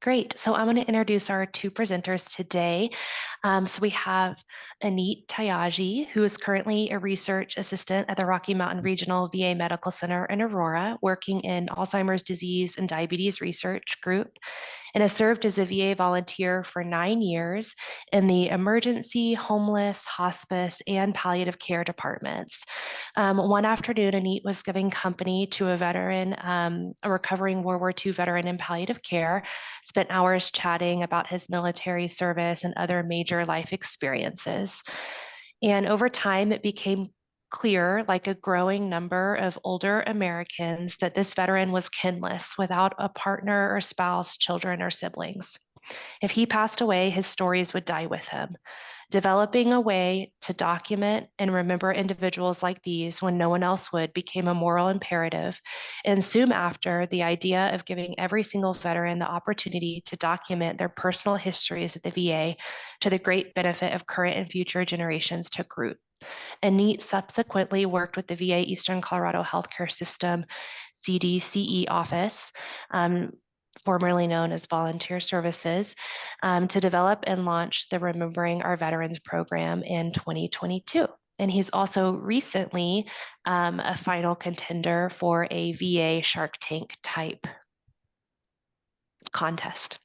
Great. So I'm going to introduce our two presenters today. So we have Aneet Tayaji, who is currently a research assistant at the Rocky Mountain Regional VA Medical Center in Aurora, working in Alzheimer's disease and diabetes research group, and has served as a VA volunteer for 9 years in the emergency, homeless, hospice, and palliative care departments. One afternoon, Aneet was giving company to a veteran, a recovering World War II veteran in palliative care, spent hours chatting about his military service and other major life experiences. And over time, it became clear, like a growing number of older Americans, that this veteran was kinless without a partner or spouse, children, or siblings. If he passed away, his stories would die with him. Developing a way to document and remember individuals like these when no one else would became a moral imperative. And soon after, the idea of giving every single veteran the opportunity to document their personal histories at the VA to the great benefit of current and future generations took root. Aneet subsequently worked with the VA Eastern Colorado Healthcare System CDCE office, formerly known as Volunteer Services, to develop and launch the Remembering Our Veterans program in 2022. And he's also recently a final contender for a VA Shark Tank type contest.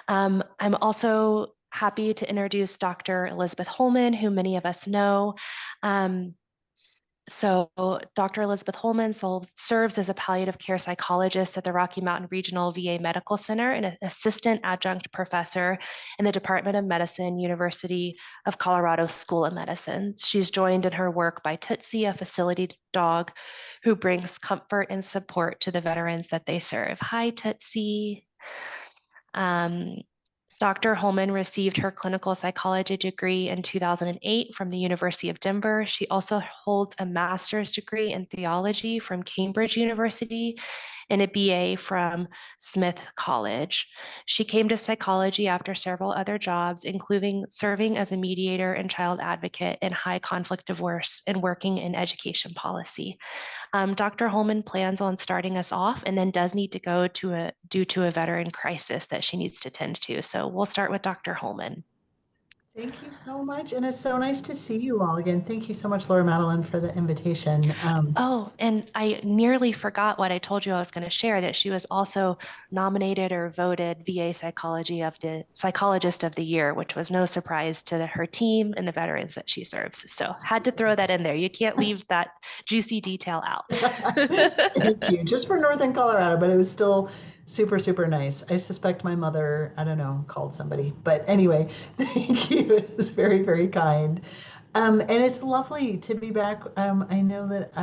I'm also happy to introduce Dr. Elizabeth Holman, who many of us know. So Dr. Elizabeth Holman serves as a palliative care psychologist at the Rocky Mountain Regional VA Medical Center and an assistant adjunct professor in the Department of Medicine, University of Colorado School of Medicine. She's joined in her work by Tootsie, a facility dog who brings comfort and support to the veterans that they serve. Hi, Tootsie. Dr. Holman received her clinical psychology degree in 2008 from the University of Denver. She also holds a master's degree in theology from Cambridge University and a BA from Smith College. She came to psychology after several other jobs, including serving as a mediator and child advocate in high conflict divorce and working in education policy. Dr. Holman plans on starting us off and then does need to go due to a veteran crisis that she needs to tend to. So we'll start with Dr. Holman. Thank you so much. And it's so nice to see you all again. Thank you so much, Laura Madeline, for the invitation. Oh, and I nearly forgot what I told you I was going to share, that she was also nominated or voted VA Psychologist of the Year, which was no surprise to her team and the veterans that she serves. So had to throw that in there. You can't leave that juicy detail out. Thank you. Just for Northern Colorado, but it was still super, super nice. I suspect my mother, I don't know, called somebody. But anyway, thank you. It was very, very kind. And it's lovely to be back. I know that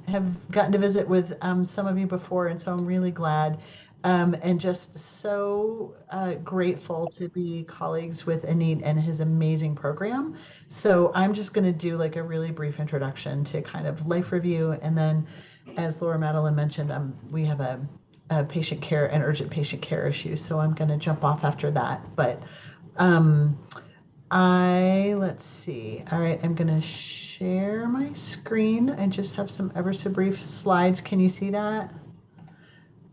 have gotten to visit with some of you before, and so I'm really glad and just so grateful to be colleagues with Aneet and his amazing program. So I'm just going to do like a really brief introduction to kind of life review, and then, as Laura Madeline mentioned, we have a patient care and urgent patient care issue, so I'm going to jump off after that. But let's see. All right, I'm going to share my screen. I just have some ever so brief slides. Can you see that?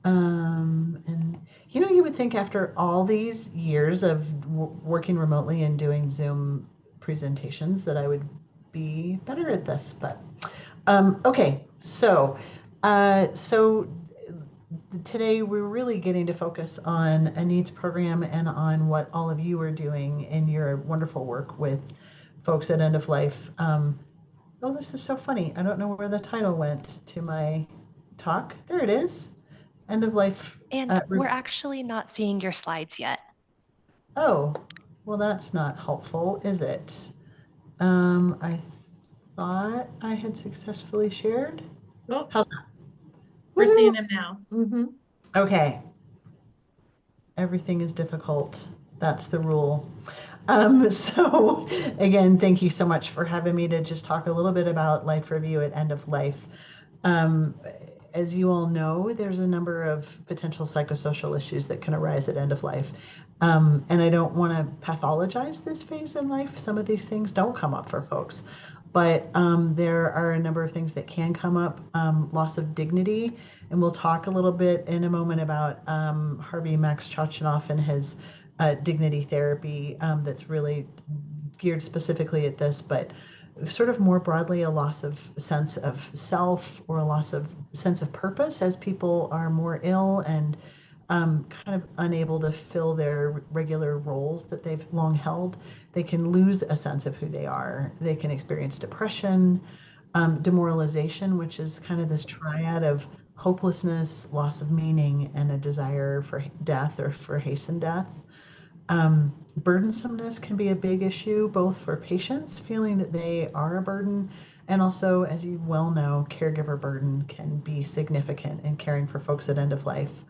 And you would think after all these years of working remotely and doing Zoom presentations that I would be better at this, but okay. So today we're really getting to focus on Aneet's program and on what all of you are doing in your wonderful work with folks at End of Life. Oh, this is so funny. I don't know where the title went to my talk. There it is. End of Life. And we're actually not seeing your slides yet. Oh, well, that's not helpful, is it? I thought I had successfully shared. Oh, how's that? We're seeing him now. Mm-hmm. Okay. Everything is difficult. That's the rule. So again, thank you so much for having me to just talk a little bit about life review at End of Life. As you all know, there's a number of potential psychosocial issues that can arise at end of life. And I don't want to pathologize this phase in life. Some of these things don't come up for folks. But there are a number of things that can come up, loss of dignity. And we'll talk a little bit in a moment about Harvey Max Chochinov and his dignity therapy that's really geared specifically at this, but sort of more broadly, a loss of sense of self or a loss of sense of purpose as people are more ill and kind of unable to fill their regular roles that they've long held. They can lose a sense of who they are. They can experience depression, demoralization, which is kind of this triad of hopelessness, loss of meaning, and a desire for death or for hastened death. Burdensomeness can be a big issue, both for patients feeling that they are a burden, and also, as you well know, caregiver burden can be significant in caring for folks at end of life.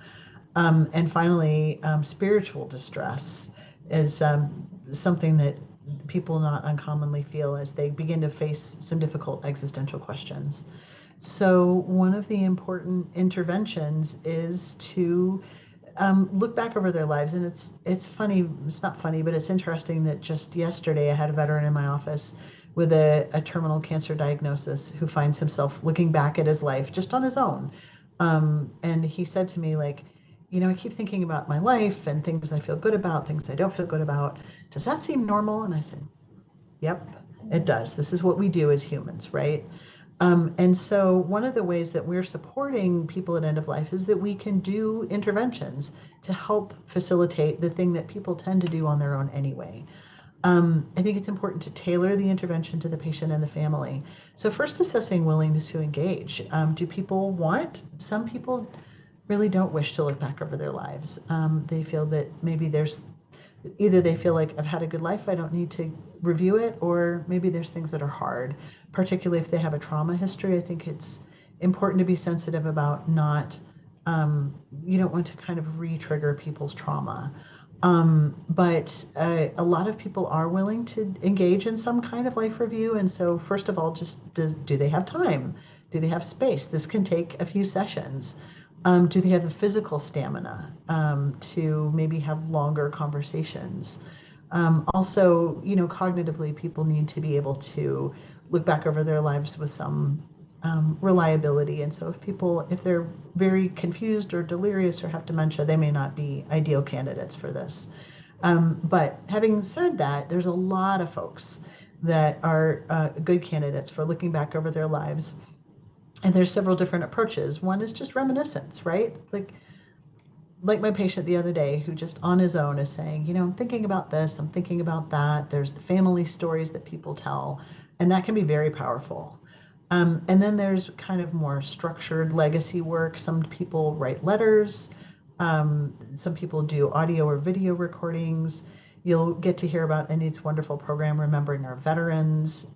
And finally, spiritual distress is something that people not uncommonly feel as they begin to face some difficult existential questions. So one of the important interventions is to look back over their lives. And it's funny, it's not funny, but it's interesting that just yesterday I had a veteran in my office with a terminal cancer diagnosis who finds himself looking back at his life just on his own. And he said to me, like, I keep thinking about my life and things I feel good about, things I don't feel good about. Does that seem normal? And I said, yep, it does. This is what we do as humans, right? And so one of the ways that we're supporting people at end of life is that we can do interventions to help facilitate the thing that people tend to do on their own anyway. I think it's important to tailor the intervention to the patient and the family. So first, assessing willingness to engage. Do people want? Some people really don't wish to look back over their lives. They feel that maybe either they feel like I've had a good life, I don't need to review it, or maybe there's things that are hard, particularly if they have a trauma history. I think it's important to be sensitive about not, you don't want to kind of re-trigger people's trauma. But a lot of people are willing to engage in some kind of life review. And so first of all, just do they have time? Do they have space? This can take a few sessions. Do they have the physical stamina to maybe have longer conversations? Also, cognitively, people need to be able to look back over their lives with some reliability. And so if they're very confused or delirious or have dementia, they may not be ideal candidates for this. But having said that, there's a lot of folks that are good candidates for looking back over their lives. And there's several different approaches. One is just reminiscence, right? Like my patient the other day who just on his own is saying, I'm thinking about this, I'm thinking about that. There's the family stories that people tell, and that can be very powerful. And then there's kind of more structured legacy work. Some people write letters. Some people do audio or video recordings. You'll get to hear about Anit's wonderful program, Remembering Our Veterans.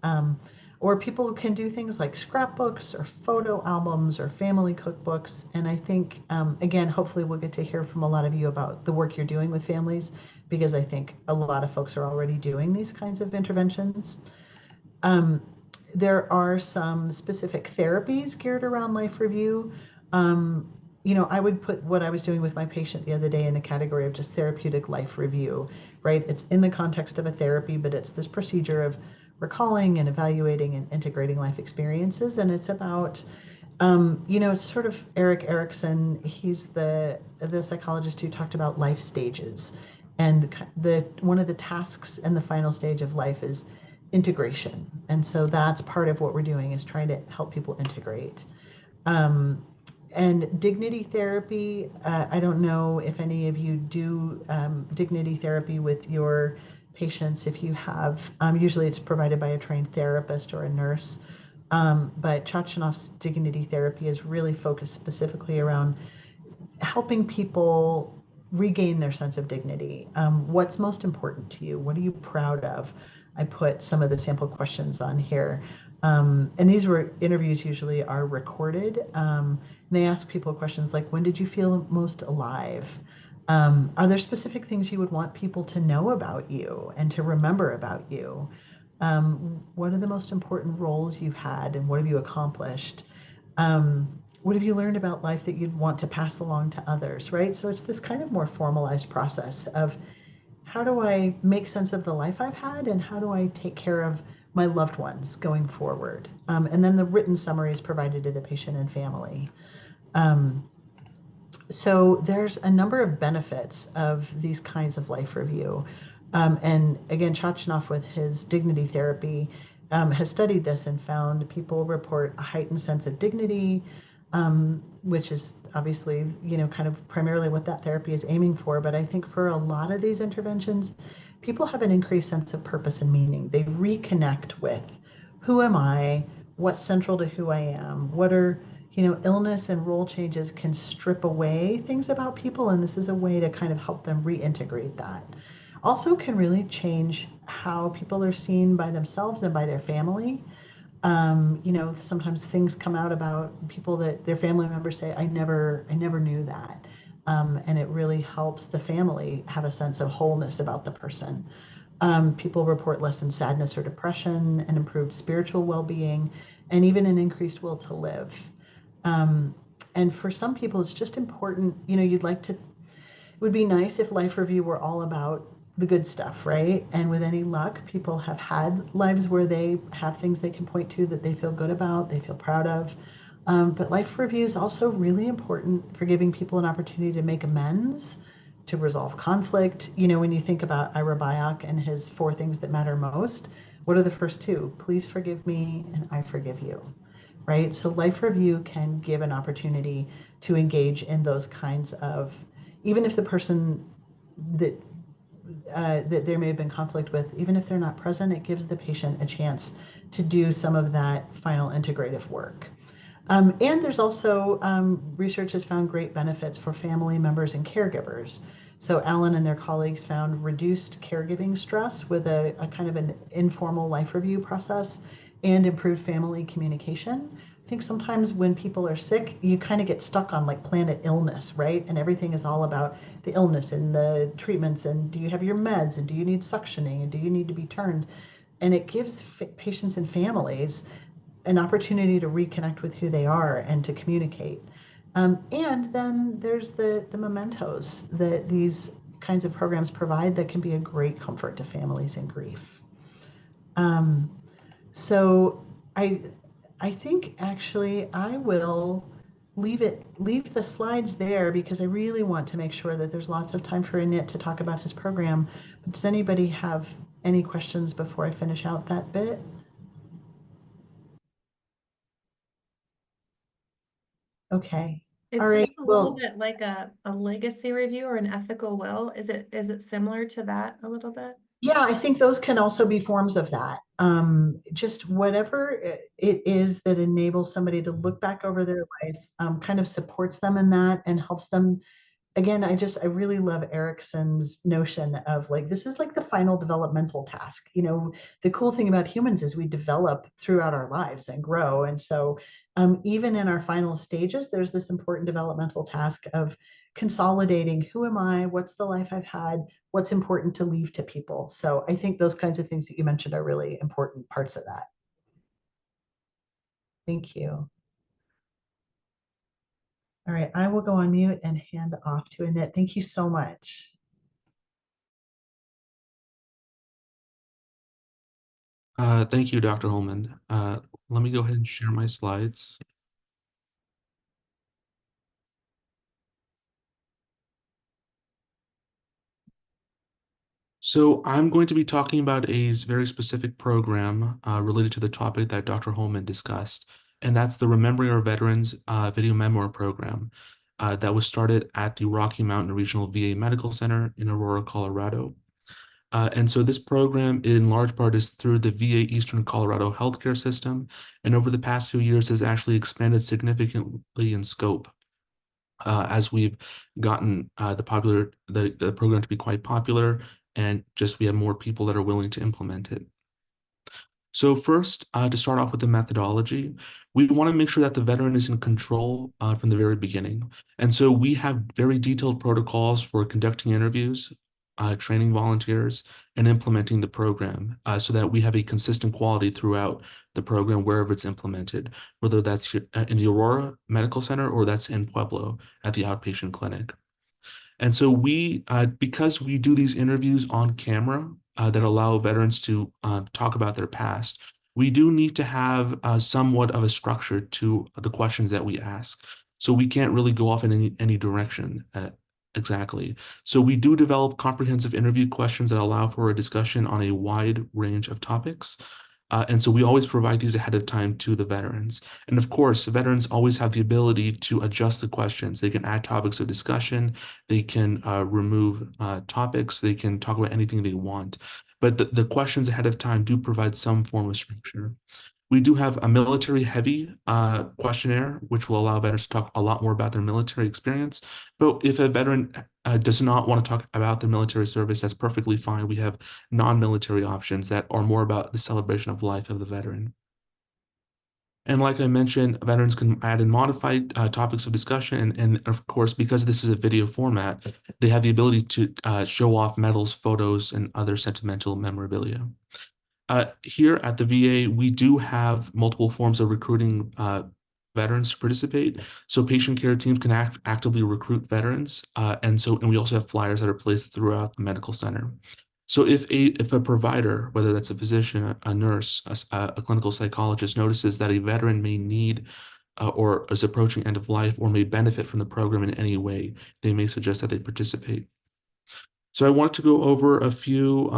Or people can do things like scrapbooks or photo albums or family cookbooks. And I think, again, hopefully we'll get to hear from a lot of you about the work you're doing with families, because I think a lot of folks are already doing these kinds of interventions. There are some specific therapies geared around life review. I would put what I was doing with my patient the other day in the category of just therapeutic life review, right? It's in the context of a therapy, but it's this procedure of recalling and evaluating and integrating life experiences. And it's about, it's sort of Erik Erikson. He's the psychologist who talked about life stages. And one of the tasks in the final stage of life is integration. And so that's part of what we're doing, is trying to help people integrate. And dignity therapy, I don't know if any of you do dignity therapy with your patients. If you have, usually it's provided by a trained therapist or a nurse. But Chochinov's dignity therapy is really focused specifically around helping people regain their sense of dignity. What's most important to you? What are you proud of? I put some of the sample questions on here. And these interviews usually are recorded. They ask people questions like, when did you feel most alive? Are there specific things you would want people to know about you and to remember about you? What are the most important roles you've had, and what have you accomplished? What have you learned about life that you'd want to pass along to others, right? So it's this kind of more formalized process of, how do I make sense of the life I've had, and how do I take care of my loved ones going forward. And then the written summary is provided to the patient and family. So there's a number of benefits of these kinds of life review. And again, Chochinov with his dignity therapy has studied this and found people report a heightened sense of dignity, which is obviously, kind of primarily what that therapy is aiming for. But I think for a lot of these interventions, people have an increased sense of purpose and meaning. They reconnect with who am I, what's central to who I am, what are, illness and role changes can strip away things about people, and this is a way to kind of help them reintegrate that. Also can really change how people are seen by themselves and by their family. Sometimes things come out about people that their family members say, I never knew that. And it really helps the family have a sense of wholeness about the person. People report less in sadness or depression, and improved spiritual well-being, and even an increased will to live. And for some people, it's just important, it would be nice if life review were all about the good stuff, right? And with any luck, people have had lives where they have things they can point to that they feel good about, they feel proud of. But life review is also really important for giving people an opportunity to make amends, to resolve conflict. When you think about Ira Byock and his 4 things that matter most, what are the first 2? Please forgive me, and I forgive you. Right? So life review can give an opportunity to engage in those kinds of, even if the person that there may have been conflict with, even if they're not present, it gives the patient a chance to do some of that final integrative work. And there's also research has found great benefits for family members and caregivers. So Allen and their colleagues found reduced caregiving stress with a kind of an informal life review process, and improved family communication. I think sometimes when people are sick, you kind of get stuck on like planet illness, right? And everything is all about the illness and the treatments, and do you have your meds, and do you need suctioning, and do you need to be turned? And it gives patients and families an opportunity to reconnect with who they are and to communicate. And then there's the mementos that these kinds of programs provide that can be a great comfort to families in grief. So I think actually I will leave the slides there, because I really want to make sure that there's lots of time for Anit to talk about his program. But does anybody have any questions before I finish out that bit? Okay. It All right. sounds a little Well, bit like a legacy review or an ethical will. Is it similar to that a little bit? yeah, I think those can also be forms of that. Just whatever it is that enables somebody to look back over their life, kind of supports them in that and helps them. Again, I really love Erickson's notion of like, this is like the final developmental task. The cool thing about humans is we develop throughout our lives and grow. And so even in our final stages, there's this important developmental task of consolidating who am I, what's the life I've had, what's important to leave to people. So I think those kinds of things that you mentioned are really important parts of that. Thank you. All right, I will go on mute and hand off to Anit. Thank you so much. Thank you, Dr. Holman. Let me go ahead and share my slides. So I'm going to be talking about a very specific program related to the topic that Dr. Holman discussed, and that's the Remembering Our Veterans Video Memoir Program that was started at the Rocky Mountain Regional VA Medical Center in Aurora, Colorado. And so this program, in large part, is through the VA Eastern Colorado healthcare system, and over the past few years has actually expanded significantly in scope as we've gotten the program to be quite popular, and just we have more people that are willing to implement it. So first, to start off with the methodology, we want to make sure that the veteran is in control from the very beginning. And so we have very detailed protocols for conducting interviews, training volunteers, and implementing the program so that we have a consistent quality throughout the program wherever it's implemented, whether that's in the Aurora Medical Center or that's in Pueblo at the outpatient clinic. And so we, because we do these interviews on camera, that allow veterans to talk about their past, we do need to have somewhat of a structure to the questions that we ask. So we can't really go off in any direction exactly. So we do develop comprehensive interview questions that allow for a discussion on a wide range of topics. And so we always provide these ahead of time to the veterans. And of course, the veterans always have the ability to adjust the questions. They can add topics of discussion. They can remove topics. They can talk about anything they want. But the questions ahead of time do provide some form of structure. We do have a military heavy questionnaire, which will allow veterans to talk a lot more about their military experience. But if a veteran does not want to talk about their military service, that's perfectly fine. We have non-military options that are more about the celebration of life of the veteran. And like I mentioned, veterans can add and modify topics of discussion. And of course, because this is a video format, they have the ability to show off medals, photos, and other sentimental memorabilia. Here at the VA, we do have multiple forms of recruiting veterans to participate. So patient care teams can actively recruit veterans. And we also have flyers that are placed throughout the medical center. So if a provider, whether that's a physician, a nurse, a clinical psychologist, notices that a veteran may need or is approaching end of life or may benefit from the program in any way, they may suggest that they participate. So I want to go over a few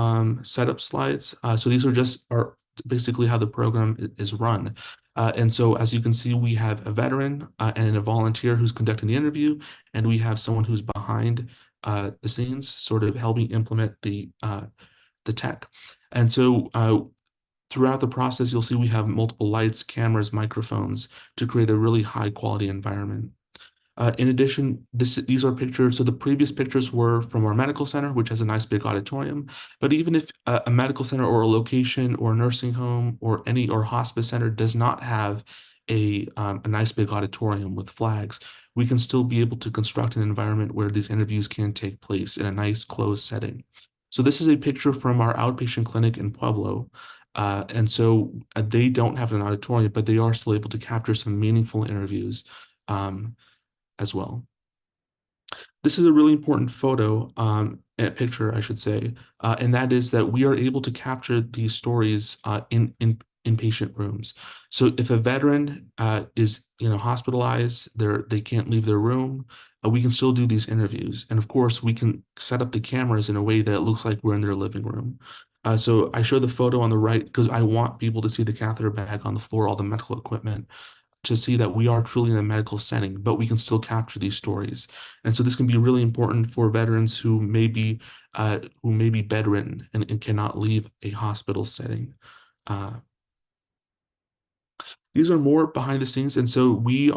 setup slides. So these are basically how the program is run. And so as you can see, we have a veteran and a volunteer who's conducting the interview, and we have someone who's behind the scenes, sort of helping implement the tech. And so throughout the process, you'll see we have multiple lights, cameras, microphones to create a really high quality environment. In addition, these are pictures. So the previous pictures were from our medical center, which has a nice big auditorium. But even if a medical center or a location or a nursing home or hospice center does not have a nice big auditorium with flags, we can still be able to construct an environment where these interviews can take place in a nice closed setting. So this is a picture from our outpatient clinic in Pueblo. And so they don't have an auditorium, but they are still able to capture some meaningful interviews as well. This is a really important photo, picture, I should say, and that is that we are able to capture these stories in patient rooms. So if a veteran is hospitalized, they can't leave their room, we can still do these interviews. And of course, we can set up the cameras in a way that it looks like we're in their living room. So I show the photo on the right because I want people to see the catheter bag on the floor, all the medical equipment, to see that we are truly in a medical setting, but we can still capture these stories. And so this can be really important for veterans who may be bedridden and cannot leave a hospital setting. These are more behind the scenes, and so we've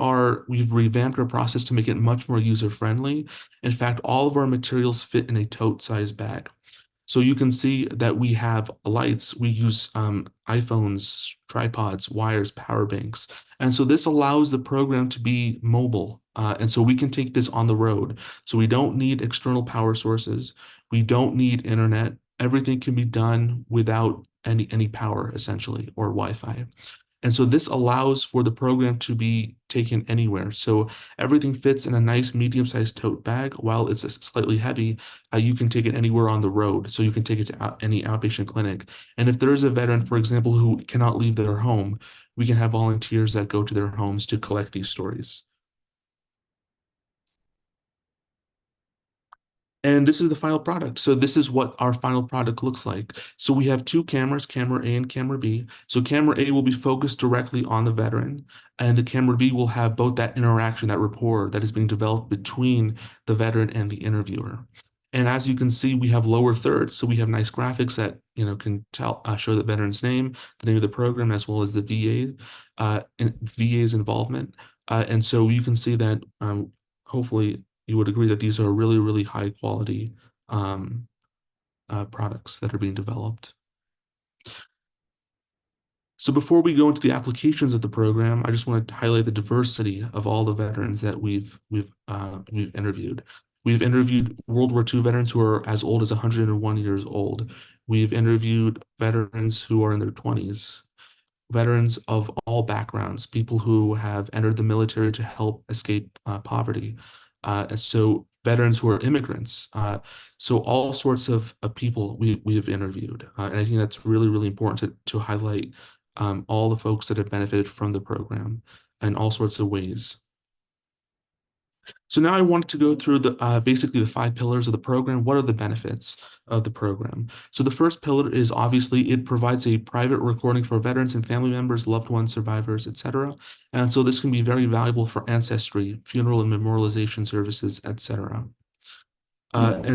revamped our process to make it much more user-friendly. In fact, all of our materials fit in a tote-sized bag. So you can see that we have lights, we use iPhones, tripods, wires, power banks. And so this allows the program to be mobile. And so we can take this on the road. So we don't need external power sources. We don't need internet. Everything can be done without any power, essentially, or Wi-Fi. And so this allows for the program to be taken anywhere. So everything fits in a nice medium-sized tote bag. While it's slightly heavy, you can take it anywhere on the road. So you can take it to any outpatient clinic. And if there is a veteran, for example, who cannot leave their home, we can have volunteers that go to their homes to collect these stories. And this is the final product. So this is what our final product looks like. So we have two cameras, camera A and camera B. So camera A will be focused directly on the veteran, and the camera B will have both that interaction, that rapport that is being developed between the veteran and the interviewer. And as you can see, we have lower thirds. So we have nice graphics that can show the veteran's name, the name of the program, as well as the VA's involvement. And so you can see that hopefully you would agree that these are really, really high quality products that are being developed. So before we go into the applications of the program, I just want to highlight the diversity of all the veterans that we've interviewed. We've interviewed World War II veterans who are as old as 101 years old. We've interviewed veterans who are in their 20s, veterans of all backgrounds, people who have entered the military to help escape poverty. And so veterans who are immigrants. So all sorts of people we have interviewed. And I think that's really, really important to highlight all the folks that have benefited from the program in all sorts of ways. So now I wanted to go through the basically the 5 pillars of the program. What are the benefits of the program? So the first pillar is obviously it provides a private recording for veterans and family members, loved ones, survivors, etc. And so this can be very valuable for ancestry, funeral and memorialization services, etc.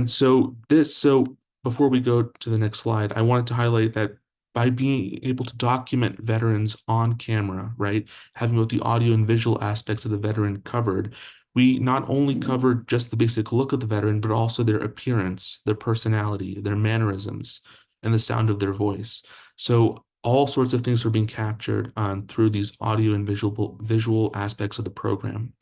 So before we go to the next slide, I wanted to highlight that by being able to document veterans on camera, right, having both the audio and visual aspects of the veteran covered, we not only covered just the basic look of the veteran, but also their appearance, their personality, their mannerisms, and the sound of their voice. So all sorts of things are being captured through these audio and visual aspects of the program.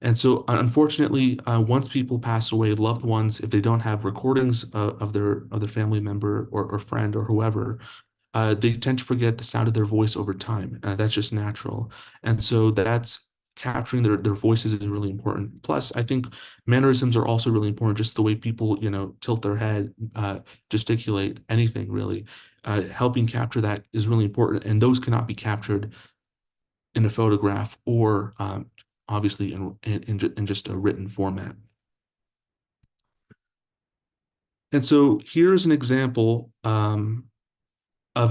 And so, unfortunately, once people pass away, loved ones, if they don't have recordings of their family member or friend or whoever, they tend to forget the sound of their voice over time. That's just natural. And so that's capturing their voices is really important. Plus, I think mannerisms are also really important, just the way people, tilt their head, gesticulate, anything really. Helping capture that is really important. And those cannot be captured in a photograph or obviously in just a written format. And so here's an example of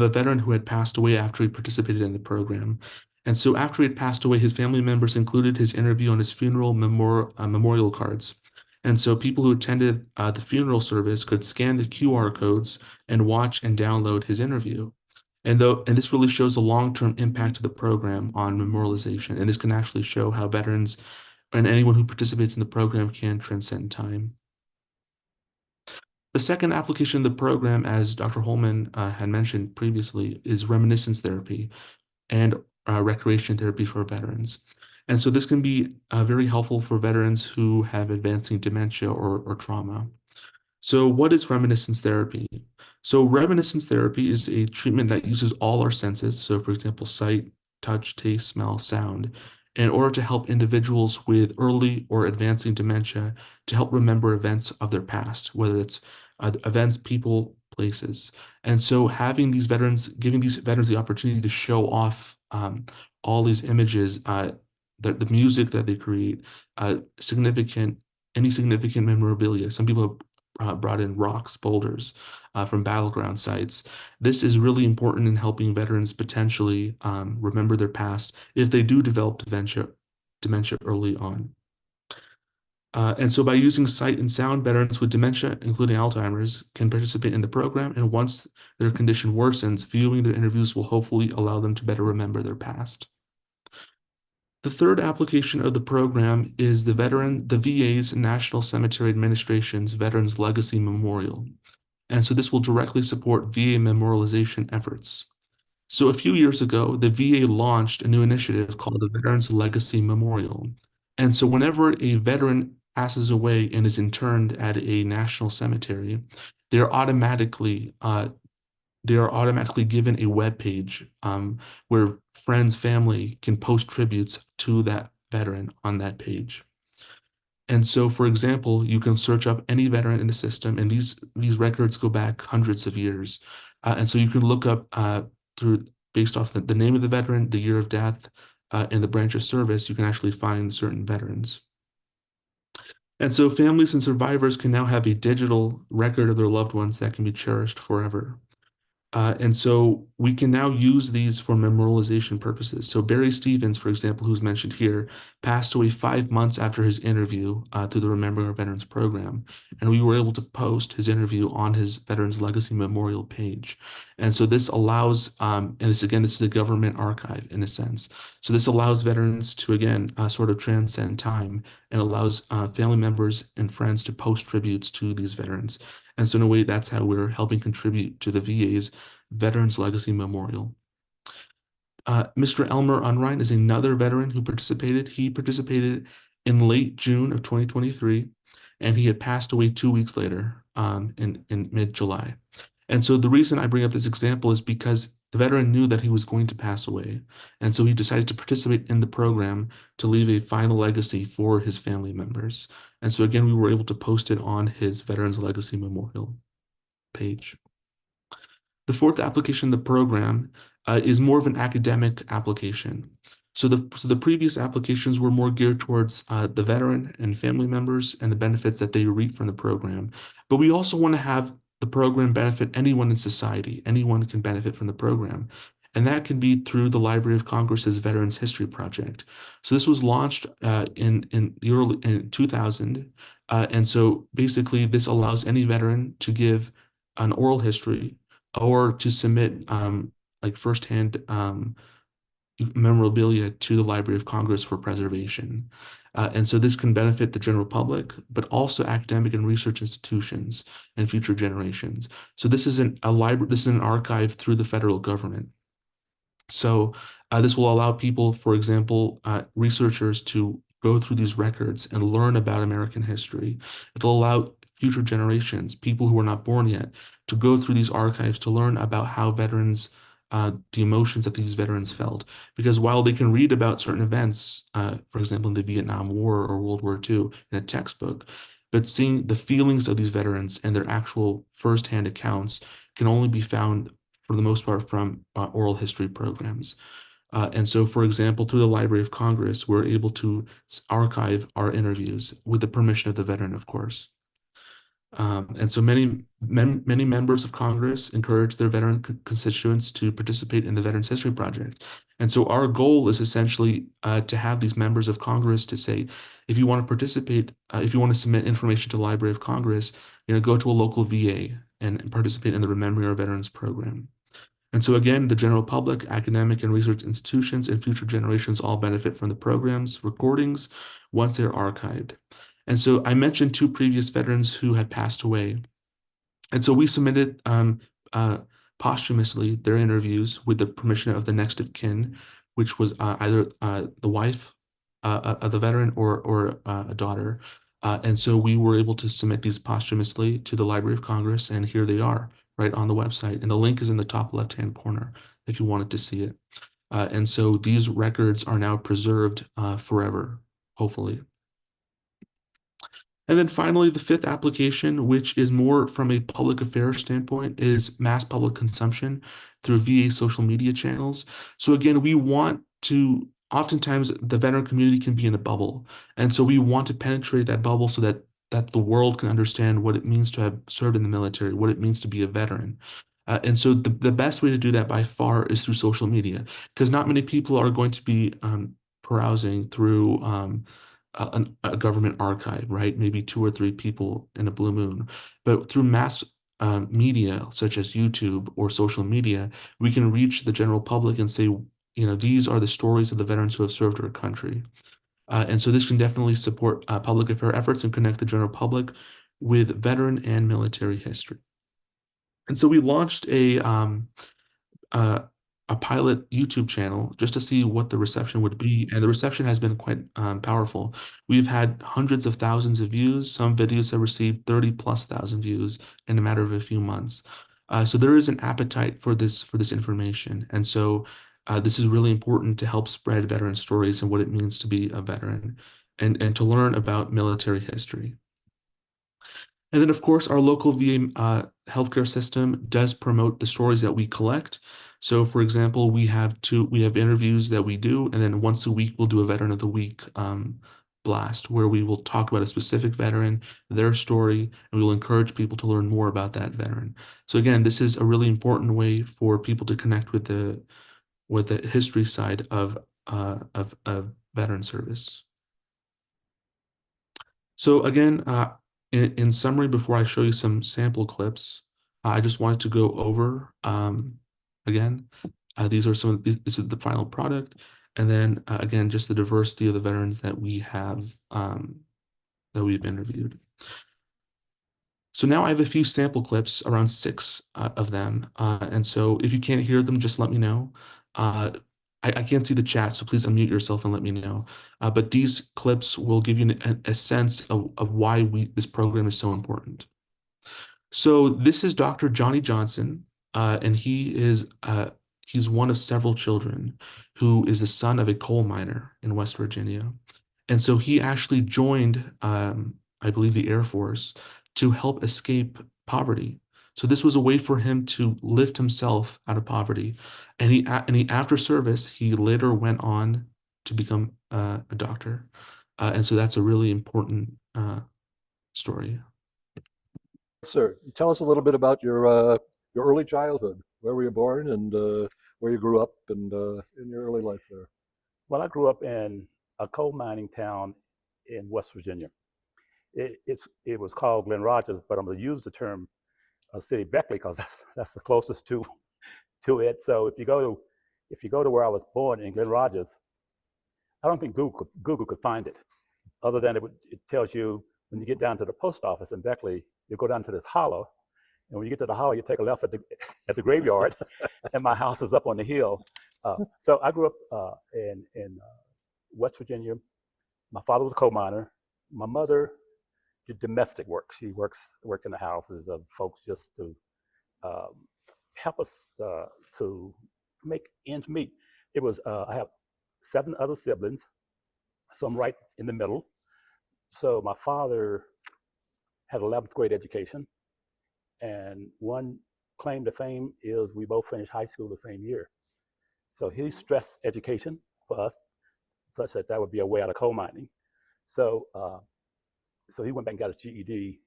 a veteran who had passed away after he participated in the program. And so after he had passed away, his family members included his interview on his funeral memorial cards. And so people who attended the funeral service could scan the QR codes and watch and download his interview. And this really shows the long-term impact of the program on memorialization. And this can actually show how veterans and anyone who participates in the program can transcend time. The second application of the program, as Dr. Holman had mentioned previously, is reminiscence therapy and recreation therapy for veterans. And so this can be very helpful for veterans who have advancing dementia or trauma. So what is reminiscence therapy? So reminiscence therapy is a treatment that uses all our senses. So for example, sight, touch, taste, smell, sound, in order to help individuals with early or advancing dementia to help remember events of their past, whether it's events, people, places. And so giving these veterans the opportunity to show off all these images, the music that they create, any significant memorabilia. Some people have brought in rocks, boulders from battleground sites. This is really important in helping veterans potentially remember their past if they do develop dementia early on. And so by using sight and sound, veterans with dementia, including Alzheimer's, can participate in the program. And once their condition worsens, viewing their interviews will hopefully allow them to better remember their past. The third application of the program is the VA's National Cemetery Administration's Veterans Legacy Memorial. And so this will directly support VA memorialization efforts. So a few years ago, the VA launched a new initiative called the Veterans Legacy Memorial. And so whenever a veteran passes away and is interned at a national cemetery, they're automatically given a web page where friends, family can post tributes to that veteran on that page. And so, for example, you can search up any veteran in the system, and these records go back hundreds of years. And so you can look up based off the name of the veteran, the year of death, and the branch of service, you can actually find certain veterans. And so families and survivors can now have a digital record of their loved ones that can be cherished forever. And so we can now use these for memorialization purposes. So Barry Stevens, for example, who's mentioned here, passed away 5 months after his interview through the Remembering Our Veterans program. And we were able to post his interview on his Veterans Legacy Memorial page. And so this allows, and this is a government archive in a sense. So this allows veterans to, again, sort of transcend time and allows family members and friends to post tributes to these veterans. And so in a way, that's how we're helping contribute to the VA's Veterans Legacy Memorial. Mr. Elmer Unrein is another veteran who participated. He participated in late June of 2023, and he had passed away 2 weeks later in mid-July. And so the reason I bring up this example is because the veteran knew that he was going to pass away. And so he decided to participate in the program to leave a final legacy for his family members. And so again, we were able to post it on his Veterans Legacy Memorial page. The fourth application of the program is more of an academic application. So the previous applications were more geared towards the veteran and family members and the benefits that they reap from the program. But we also want to have the program benefit anyone in society. Anyone can benefit from the program. And that can be through the Library of Congress's Veterans History Project. So this was launched in 2000. And so basically this allows any veteran to give an oral history or to submit like firsthand memorabilia to the Library of Congress for preservation. And so this can benefit the general public, but also academic and research institutions and future generations. So this isn't a library, this is an archive through the federal government. So this will allow people, for example, researchers to go through these records and learn about American history. It'll allow future generations, people who are not born yet, to go through these archives to learn about how veterans, the emotions that these veterans felt. Because while they can read about certain events, for example, in the Vietnam War or World War II in a textbook, but seeing the feelings of these veterans and their actual firsthand accounts can only be found, for the most part, from oral history programs. And so, for example, through the Library of Congress, we're able to archive our interviews with the permission of the veteran, of course. And so many members of Congress encourage their veteran constituents to participate in the Veterans History Project. And so our goal is essentially to have these members of Congress to say, if you want to participate, if you want to submit information to the Library of Congress, go to a local VA and participate in the Remembering Our Veterans program. And so again, the general public, academic and research institutions, and future generations all benefit from the program's recordings once they're archived. And so I mentioned two previous veterans who had passed away. And so we submitted posthumously their interviews with the permission of the next of kin, which was either the wife of the veteran or a daughter. And so we were able to submit these posthumously to the Library of Congress, and here they are right on the website. And the link is in the top left-hand corner if you wanted to see it. And so these records are now preserved forever, hopefully. And then finally, the fifth application, which is more from a public affairs standpoint, is mass public consumption through VA social media channels. So again, we want to, oftentimes the veteran community can be in a bubble. And so we want to penetrate that bubble so that the world can understand what it means to have served in the military, what it means to be a veteran. And so the best way to do that by far is through social media, because not many people are going to be browsing through a government archive, right? Maybe 2 or 3 people in a blue moon. But through mass media, such as YouTube or social media, we can reach the general public and say, these are the stories of the veterans who have served our country. And so this can definitely support public affairs efforts and connect the general public with veteran and military history. And so we launched a pilot YouTube channel just to see what the reception would be, and the reception has been quite powerful. We've had hundreds of thousands of views. Some videos have received 30,000+ views in a matter of a few months. So there is an appetite for this information, and so this is really important to help spread veteran stories and what it means to be a veteran, and to learn about military history. And then, of course, our local VA healthcare system does promote the stories that we collect. So, for example, we have interviews that we do, and then once a week we'll do a Veteran of the Week blast, where we will talk about a specific veteran, their story, and we will encourage people to learn more about that veteran. So again, this is a really important way for people to connect with the history side of veteran service. So again, in summary, before I show you some sample clips, I just wanted to go over again. These are this is the final product, and then again, just the diversity of the veterans that we have that we've interviewed. So now I have a few sample clips, around 6 of them, and so if you can't hear them, just let me know. I can't see the chat, so please unmute yourself and let me know. But these clips will give you a sense of why this program is so important. So this is Dr. Johnny Johnson, and he's one of several children who is the son of a coal miner in West Virginia. And so he actually joined I believe the Air Force, to help escape poverty. So this was a way for him to lift himself out of poverty. And he after service, he later went on to become a doctor. And so that's a really important story. Sir, tell us a little bit about your early childhood. Where were you born, and where you grew up, and in your early life there? Well, I grew up in a coal mining town in West Virginia. It was called Glen Rogers, but I'm going to use the term City Beckley because that's the closest to it. So if you go to where I was born in Glen Rogers, I don't think Google could find it, other than it tells you when you get down to the post office in Beckley, you go down to this hollow, and when you get to the hollow, you take a left at the graveyard, and my house is up on the hill. So I grew up in West Virginia. My father was a coal miner. My mother did domestic work. She worked in the houses of folks just to help us to make ends meet. It was I have 7 other siblings, so I'm right in the middle. So my father had 11th grade education, and one claim to fame is we both finished high school the same year. So he stressed education for us, such that would be a way out of coal mining. So so he went back and got his GED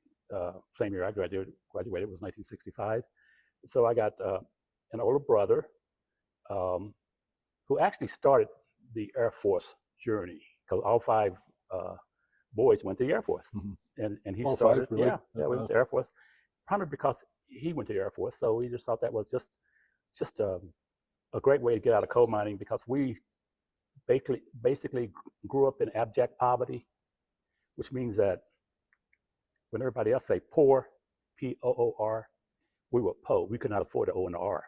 same year I graduated. It was 1965. So I got an older brother who actually started the Air Force journey, because all 5 boys went to the Air Force. Mm-hmm. And he All started, 5, really? yeah, we went to the Air Force, primarily because he went to the Air Force. So we just thought that was just a great way to get out of coal mining, because we basically grew up in abject poverty, which means that when everybody else say poor, P-O-O-R, we were po. We could not afford the O and the R.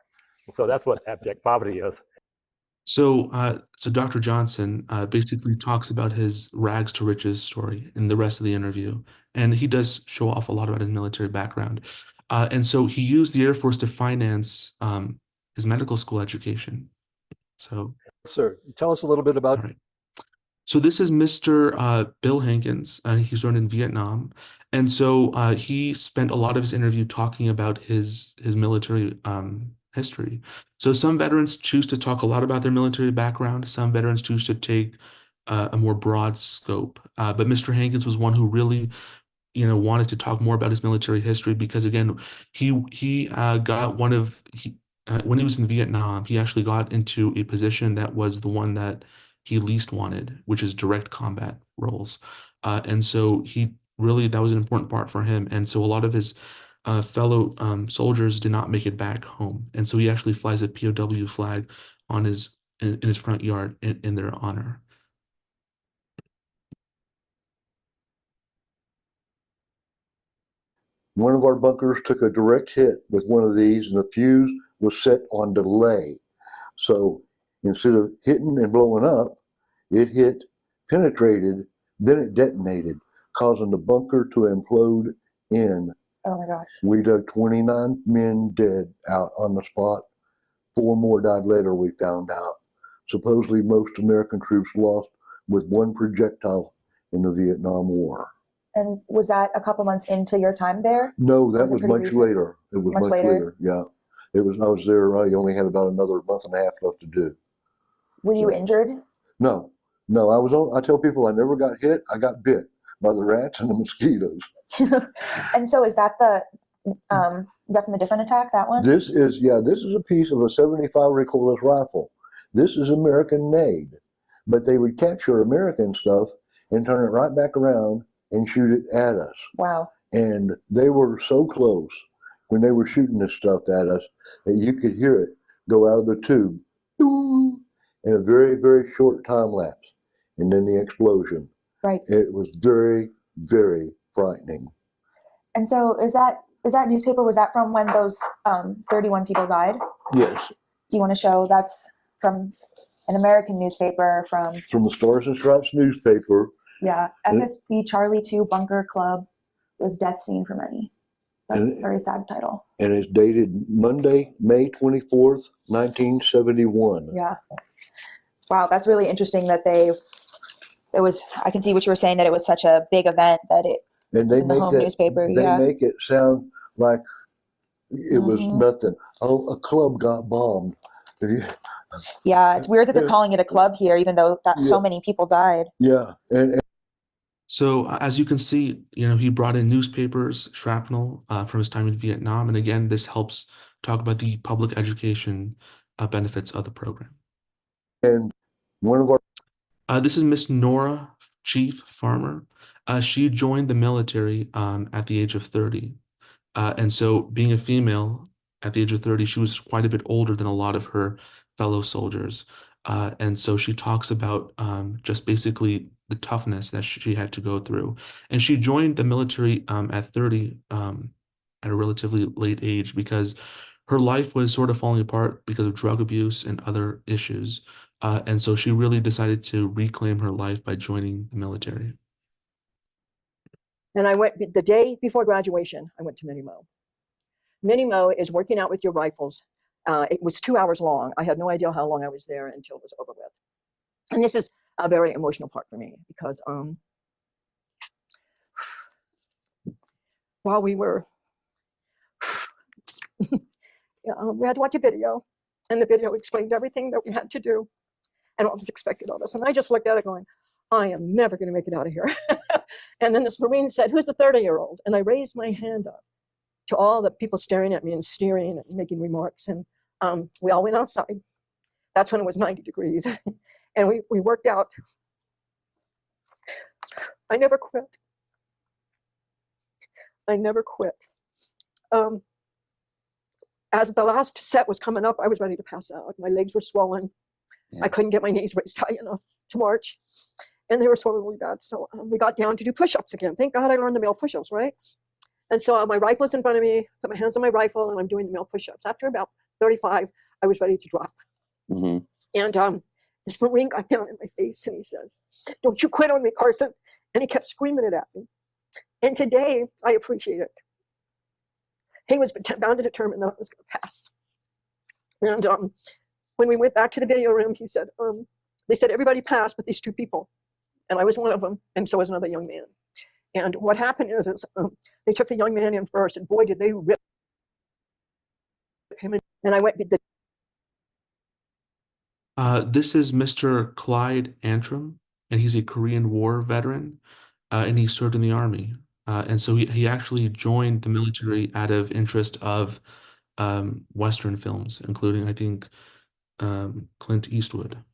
So that's what abject poverty is. So, Dr. Johnson basically talks about his rags to riches story in the rest of the interview, and he does show off a lot about his military background. And so he used the Air Force to finance his medical school education. So, Sir, tell us a little bit about. all right. So this is Mr. Bill Hankins. He's learned in Vietnam, and so he spent a lot of his interview talking about his military history. So some veterans choose to talk a lot about their military background. Some veterans choose to take a more broad scope. But Mr. Hankins was one who really, wanted to talk more about his military history, because again, he got when he was in Vietnam, he actually got into a position that was the one that he least wanted, which is direct combat roles. And so that was an important part for him. And so a lot of his fellow soldiers did not make it back home. And so he actually flies a POW flag in his front yard in their honor. One of our bunkers took a direct hit with one of these, and the fuse was set on delay. So instead of hitting and blowing up, it hit, penetrated, then it detonated, causing the bunker to implode in. Oh my gosh. We dug 29 men dead out on the spot. 4 more died later, we found out. Supposedly most American troops lost with 1 projectile in the Vietnam War. And was that a couple months into your time there? No, that Was it was pretty much recent? later. It was Much much later? later. Yeah. I was there, I only had about another month and a half left to do. Were you So- injured? No, I tell people I never got hit. I got bit by the rats and the mosquitoes. And so is that is that from a different attack, that one? This is a piece of a 75 recoilless rifle. This is American made, but they would capture American stuff and turn it right back around and shoot it at us. Wow. And they were so close when they were shooting this stuff at us that you could hear it go out of the tube, boom, in a very, very short time lapse. And then the explosion. Right. It was very, very frightening. And so is that newspaper, was that from when those 31 people died? Yes, Do you want to show that's from an American newspaper from, from the Stars and Stripes newspaper. yeah, FSB Charlie 2 Bunker Club was death scene for many. That's a very sad title. And it's dated Monday, May 24th, 1971. Yeah. Wow, that's really interesting that I can see what you were saying, that it was such a big event that it And It's they in the make home newspaper, they yeah. make it sound like it was Mhm. nothing. Oh, a club got bombed. Yeah, it's weird that they're Yeah. calling it a club here, even though that so Yeah. many people died. Yeah, and So as you can see, he brought in newspapers, shrapnel from his time in Vietnam. And again, this helps talk about the public education benefits of the program. one of our This is Miss Nora Chief Farmer. She joined the military at the age of 30. And so being a female at the age of 30, she was quite a bit older than a lot of her fellow soldiers. And so she talks about just basically the toughness that she had to go through. And she joined the military at 30 at a relatively late age because her life was sort of falling apart because of drug abuse and other issues. And so she really decided to reclaim her life by joining the military. And I went the day before graduation, I went to Minimo. Minimo is working out with your rifles. It was 2 hours long. I had no idea how long I was there until it was over with. And this is a very emotional part for me because while we were, we had to watch a video, and the video explained everything that we had to do and what was expected of us. And I just looked at it going, I am never going to make it out of here. And then this Marine said, who's the 30-year-old? And I raised my hand up to all the people staring at me and sneering and making remarks. And we all went outside. That's when it was 90 degrees. And we worked out. I never quit. I never quit. As the last set was coming up, I was ready to pass out. My legs were swollen. Yeah. I couldn't get my knees raised high enough to march. And they were swollen really bad. So we got down to do push-ups again. Thank God I learned the male push-ups, right? And so my rifle's in front of me, put my hands on my rifle, and I'm doing the male push-ups. After about 35, I was ready to drop. Mm-hmm. And this Marine got down in my face and he says, don't you quit on me, Carson. And he kept screaming it at me. And today, I appreciate it. He was bound to determine that I was going to pass. And when we went back to the video room, he said, they said everybody passed but these two people. And I was one of them, and so was another young man. And what happened is they took the young man in first, and boy, did they rip him in. And I went, This is Mr. Clyde Antrim, and he's a Korean War veteran, and he served in the Army. And so he actually joined the military out of interest of Western films, including, I think, Clint Eastwood.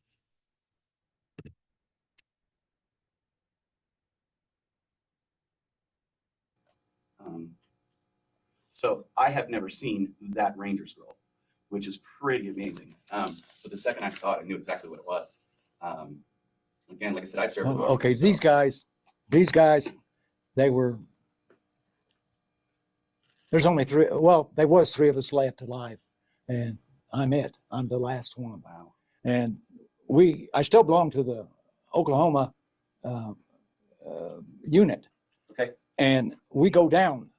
So I have never seen that Rangers girl, which is pretty amazing. But the second I saw it, I knew exactly what it was. Again, like I said, I served. Okay, so. These guys, they were. There's only three. Well, there was three of us left alive, and I'm it. I'm the last one. Wow. And I still belong to the Oklahoma unit. Okay. And we go down,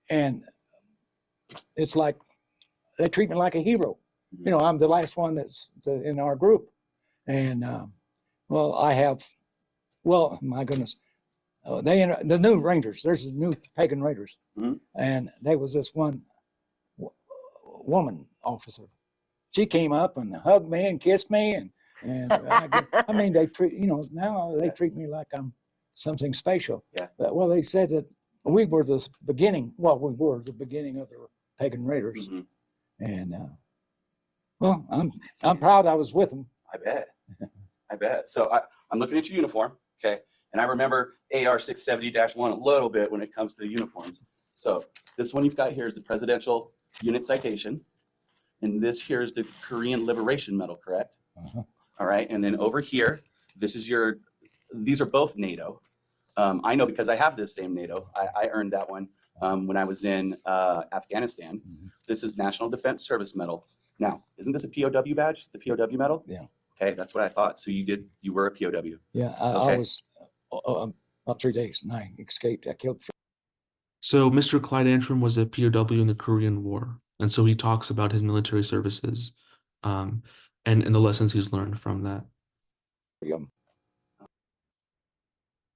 and it's like they treat me like a hero. Mm-hmm. You know, I'm the last one that's in our group, and my goodness, the new Rangers. There's the new Pagan Raiders, mm-hmm. And there was this one woman officer. She came up and hugged me and kissed me, and I mean, they treat now they treat me like I'm something special. Yeah. Well, they said that we were the beginning. Well, we were the beginning of the Pagan Raiders, mm-hmm. And I'm proud I was with them. I bet. I bet. So I'm looking at your uniform, okay, and I remember AR 670-1 a little bit when it comes to the uniforms. So this one you've got here is the Presidential Unit Citation, and this here is the Korean Liberation Medal, correct? Uh-huh. All right, and then over here, these are both NATO. I know because I have this same NATO. I earned that one when I was in Afghanistan. Mm-hmm. This is National Defense Service Medal. Now, isn't this a POW badge, the POW medal? Yeah. Okay, that's what I thought. So you were a POW. Yeah, I was about 3 days and I escaped. I killed. So Mr. Clyde Antrim was a POW in the Korean War. And so he talks about his military services and the lessons he's learned from that.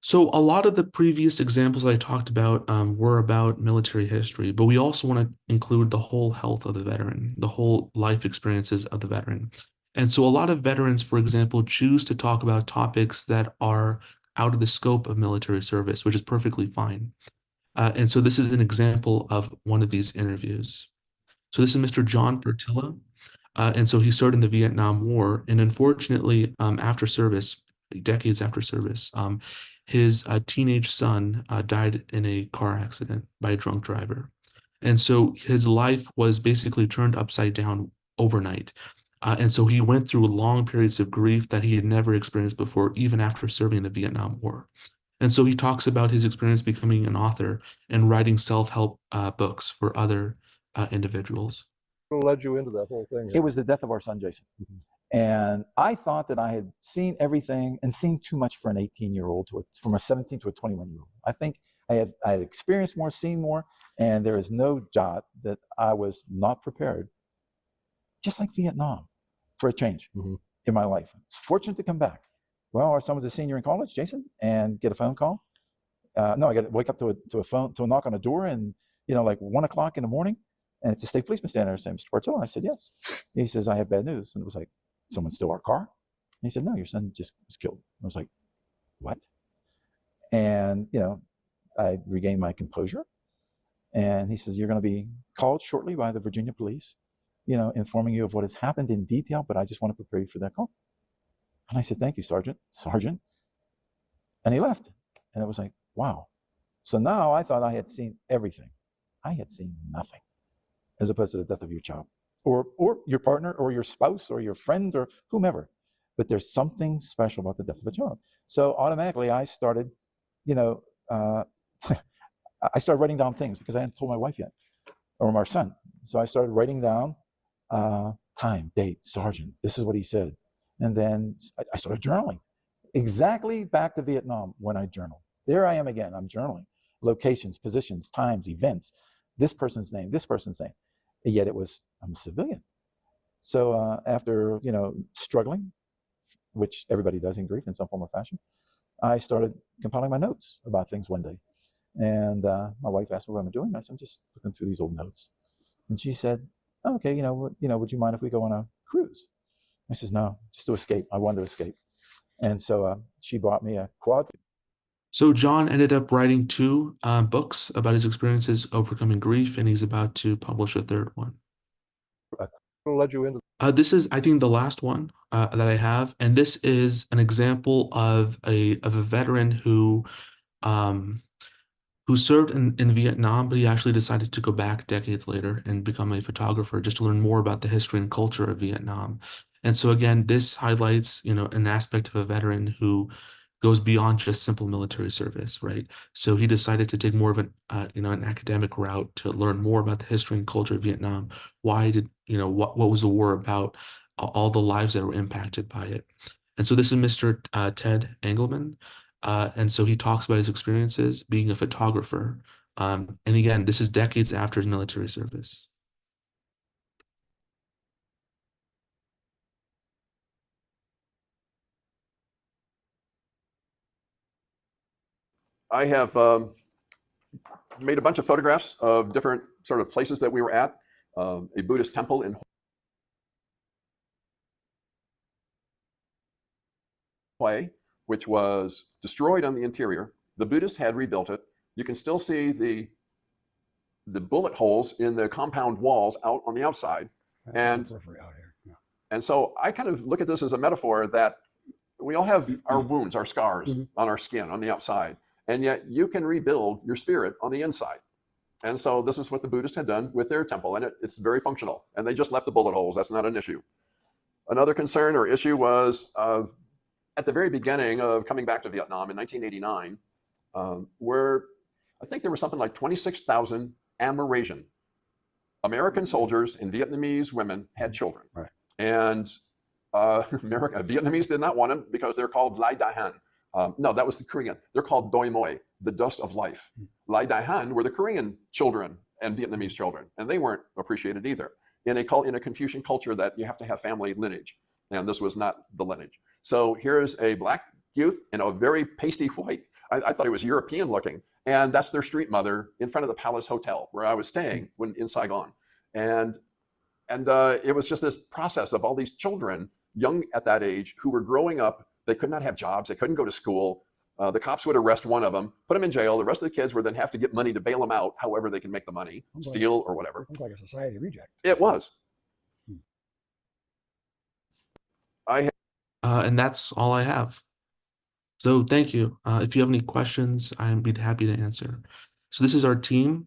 So a lot of the previous examples I talked about were about military history, but we also want to include the whole health of the veteran, the whole life experiences of the veteran. And so a lot of veterans, for example, choose to talk about topics that are out of the scope of military service, which is perfectly fine. And so this is an example of one of these interviews. So this is Mr. John Pertilla. And so he served in the Vietnam War. And unfortunately, after service, decades after service, his teenage son died in a car accident by a drunk driver. And so his life was basically turned upside down overnight. And so he went through long periods of grief that he had never experienced before, even after serving in the Vietnam War. And so he talks about his experience becoming an author and writing self-help books for other individuals. What led you into that whole thing? It was the death of our son, Jason. And I thought that I had seen everything and seen too much for an 18-year-old from a 17 to a 21-year-old. I think I had experienced more, seen more, and there is no doubt that I was not prepared, just like Vietnam, for a change in my life. I was fortunate to come back. Well, our son was a senior in college, Jason, and get a phone call. No, I got to wake up to a knock on a door, and like 1 o'clock in the morning, and it's a state policeman standing there saying, "Mr. Bartolo." I said, "Yes." He says, "I have bad news," and it was like, "Someone stole our car?" And he said, "No, your son just was killed." I was like, "What?" And I regained my composure, and he says, "You're going to be called shortly by the Virginia police, informing you of what has happened in detail, but I just want to prepare you for that call." And I said, "Thank you, Sergeant." And he left. And it was like, wow. So now I thought I had seen everything. I had seen nothing, as opposed to the death of your child or your partner or your spouse or your friend or whomever. But there's something special about the death of a child. So automatically I started, I started writing down things because I hadn't told my wife yet, or my son. So I started writing down time, date, sergeant, this is what he said. And then I started journaling. Exactly back to Vietnam when I journaled. There I am again, I'm journaling. Locations, positions, times, events, this person's name, and yet I'm a civilian. So after, struggling, which everybody does in grief in some form or fashion, I started compiling my notes about things one day. And my wife asked me what I'm doing. I said, "I'm just looking through these old notes." And she said, "Oh, okay, would you mind if we go on a cruise?" I says, "No, just to escape. I wanted to escape." And so she bought me a quad. So John ended up writing 2 books about his experiences overcoming grief, and he's about to publish a 3rd one. What led you into? This is, I think, the last one that I have, and this is an example of a veteran who served in Vietnam, but he actually decided to go back decades later and become a photographer just to learn more about the history and culture of Vietnam. And so again, this highlights, an aspect of a veteran who goes beyond just simple military service, right? So he decided to take more of an academic route to learn more about the history and culture of Vietnam. Why did, what was the war about? All the lives that were impacted by it. And so this is Mr. Ted Engelman. And so he talks about his experiences being a photographer. And again, this is decades after his military service. I have made a bunch of photographs of different sort of places that we were at. A Buddhist temple in Hue, which was destroyed on the interior. The Buddhists had rebuilt it. You can still see the bullet holes in the compound walls out on the outside. And so I kind of look at this as a metaphor that we all have our wounds, our scars on our skin, on the outside. And yet you can rebuild your spirit on the inside. And so this is what the Buddhists had done with their temple, and it's very functional. And they just left the bullet holes. That's not an issue. Another concern or issue was at the very beginning of coming back to Vietnam in 1989, where I think there was something like 26,000 Amerasian American soldiers and Vietnamese women had children. Right. And Vietnamese did not want them because they're called Lai Dai Han. No, that was the Korean. They're called Doi Moi, the dust of life. Lai Dai Han were the Korean children and Vietnamese children, and they weren't appreciated either. In a Confucian culture that you have to have family lineage, and this was not the lineage. So here's a black youth in a very pasty white I thought it was European looking. And that's their street mother in front of the Palace Hotel where I was staying when in Saigon. And it was just this process of all these children, young at that age, who were growing up. They could not have jobs. They couldn't go to school. The cops would arrest one of them, put him in jail. The rest of the kids would then have to get money to bail them out, however they can make the money, steal or whatever. Sounds like a society reject. It was. And that's all I have. So thank you. If you have any questions, I'd be happy to answer. So this is our team.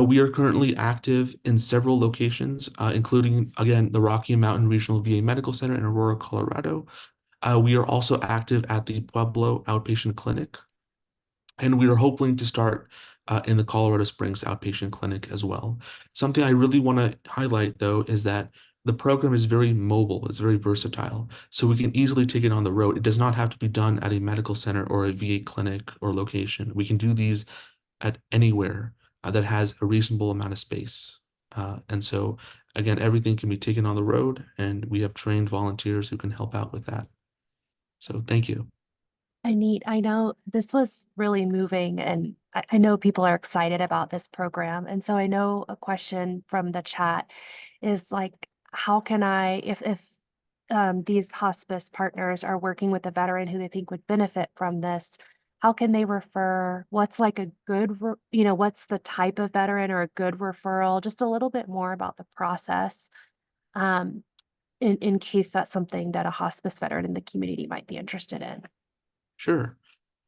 We are currently active in several locations, including, again, the Rocky Mountain Regional VA Medical Center in Aurora, Colorado. We are also active at the Pueblo Outpatient Clinic, and we are hoping to start in the Colorado Springs Outpatient Clinic as well. Something I really want to highlight, though, is that the program is very mobile. It's very versatile, so we can easily take it on the road. It does not have to be done at a medical center or a VA clinic or location. We can do these at anywhere that has a reasonable amount of space. And so, again, everything can be taken on the road, and we have trained volunteers who can help out with that. So thank you. Anit, I know this was really moving, and I know people are excited about this program. And so I know a question from the chat is like, how can I, if these hospice partners are working with a veteran who they think would benefit from this, how can they refer? What's like a good, what's the type of veteran or a good referral? Just a little bit more about the process, in case that's something that a hospice veteran in the community might be interested in. Sure.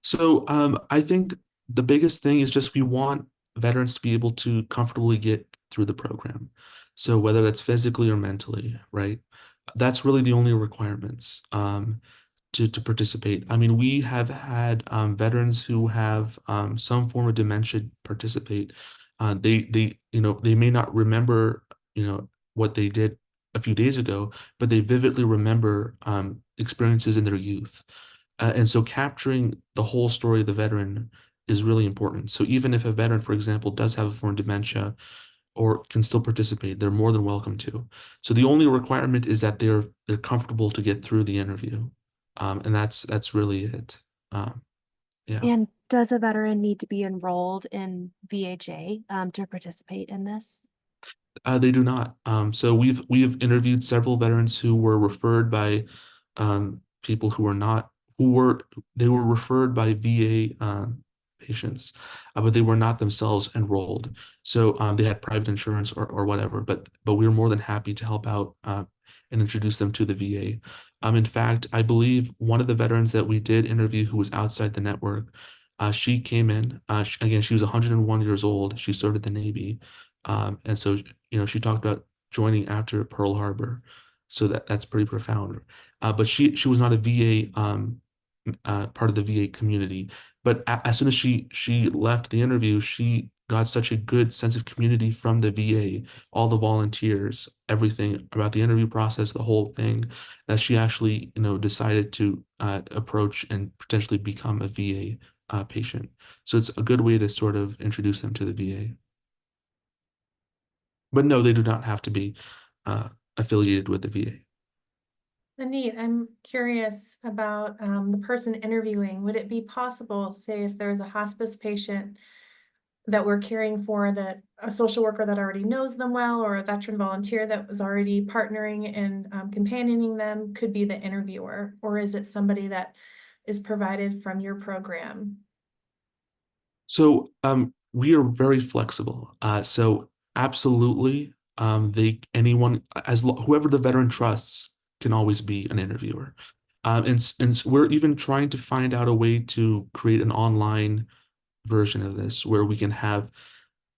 So I think the biggest thing is just we want veterans to be able to comfortably get through the program. So whether that's physically or mentally, right? That's really the only requirements to participate. I mean, we have had veterans who have some form of dementia participate. They may not remember what they did a few days ago, but they vividly remember experiences in their youth. And so capturing the whole story of the veteran is really important. So even if a veteran, for example, does have a form of dementia or can still participate, they're more than welcome to. So the only requirement is that they're comfortable to get through the interview. And that's really it. Yeah. And does a veteran need to be enrolled in VAJ to participate in this? They do not. So we've interviewed several veterans who were referred by people who were they were referred by VA patients, but they were not themselves enrolled. So they had private insurance or whatever, but we were more than happy to help out and introduce them to the VA. In fact, I believe one of the veterans that we did interview who was outside the network, she came in, again, she was 101 years old. She served at the Navy. And so, she talked about joining after Pearl Harbor. So that's pretty profound. But she was not a VA part of the VA community. But as soon as she left the interview, she got such a good sense of community from the VA, all the volunteers, everything about the interview process, the whole thing, that she actually, decided to approach and potentially become a VA patient. So it's a good way to sort of introduce them to the VA. But no, they do not have to be affiliated with the VA. Anit, I'm curious about the person interviewing. Would it be possible, say, if there's a hospice patient that we're caring for, that a social worker that already knows them well, or a veteran volunteer that was already partnering and companioning them could be the interviewer? Or is it somebody that is provided from your program? So we are very flexible. So absolutely, whoever the veteran trusts can always be an interviewer. And we're even trying to find out a way to create an online version of this where we can have,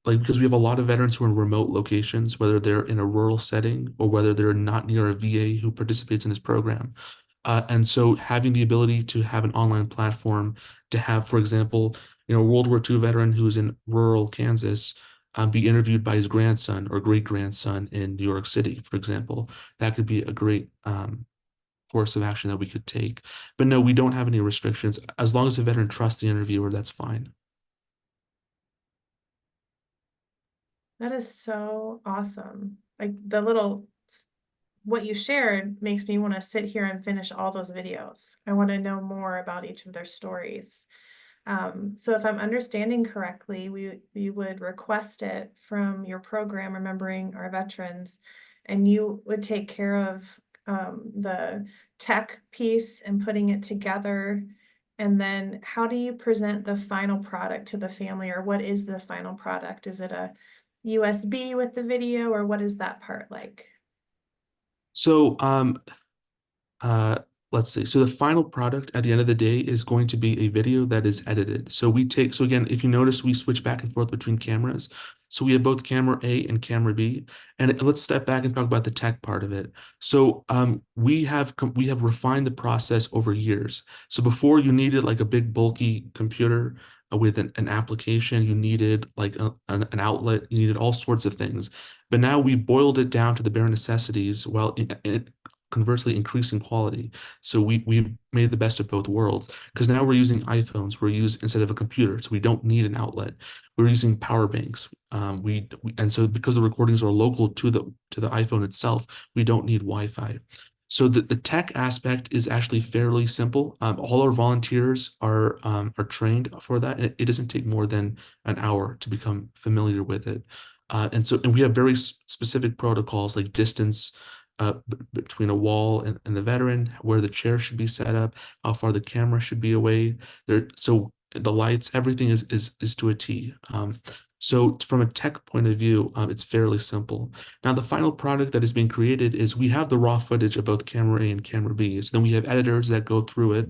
because we have a lot of veterans who are in remote locations, whether they're in a rural setting or whether they're not near a VA who participates in this program. And so having the ability to have an online platform to have, for example, a World War II veteran who's in rural Kansas be interviewed by his grandson or great-grandson in New York City, for example. That could be a great course of action that we could take. But no, we don't have any restrictions. As long as the veteran trusts the interviewer, that's fine. That is so awesome. Like what you shared makes me want to sit here and finish all those videos. I want to know more about each of their stories. So if I'm understanding correctly, we would request it from your program, Remembering Our Veterans, and you would take care of the tech piece and putting it together. And then how do you present the final product to the family, or what is the final product? Is it a USB with the video, or what is that part like? So let's see. So the final product at the end of the day is going to be a video that is edited. So again, if you notice, we switch back and forth between cameras. So we have both camera A and camera B. And let's step back and talk about the tech part of it. So we have refined the process over years. So before, you needed like a big bulky computer with an application, you needed like an outlet, you needed all sorts of things. But now we boiled it down to the bare necessities while conversely increasing quality. So we've made the best of both worlds, because now we're using iPhones. Instead of a computer, so we don't need an outlet. We're using power banks. And so because the recordings are local to the iPhone itself, we don't need Wi-Fi. So the tech aspect is actually fairly simple. All our volunteers are trained for that. And it doesn't take more than an hour to become familiar with it. And we have very specific protocols like distance between a wall and the veteran, where the chair should be set up, how far the camera should be away. So the lights, everything is to a T. So from a tech point of view, it's fairly simple. Now, the final product that is being created is we have the raw footage of both camera A and camera B. So then we have editors that go through it